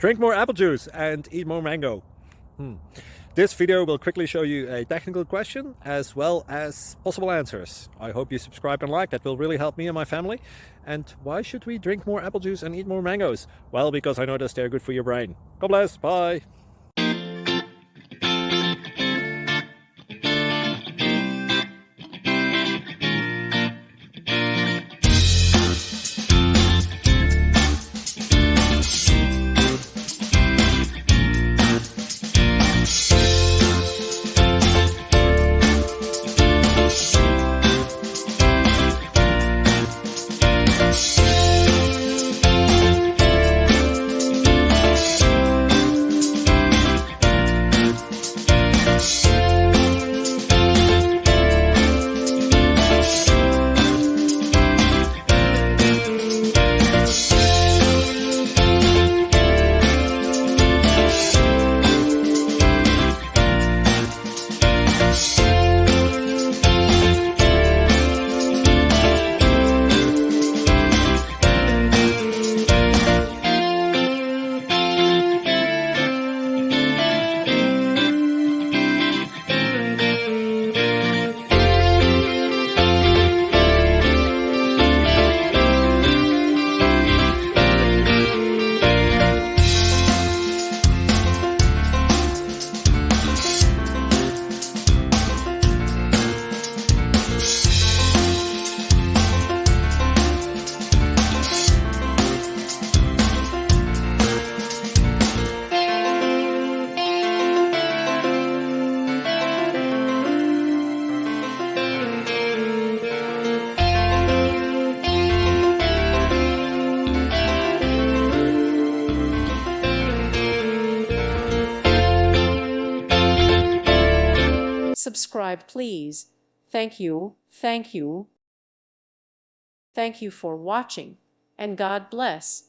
Drink more apple juice and eat more mango. This video will quickly show you a technical question as well as possible answers. I hope you subscribe and like, that will really help me and my family. And why should we drink more apple juice and eat more mangoes? Well, because I noticed they're good for your brain. God bless, bye. Subscribe, please. Thank you, thank you. Thank you for watching, and God bless.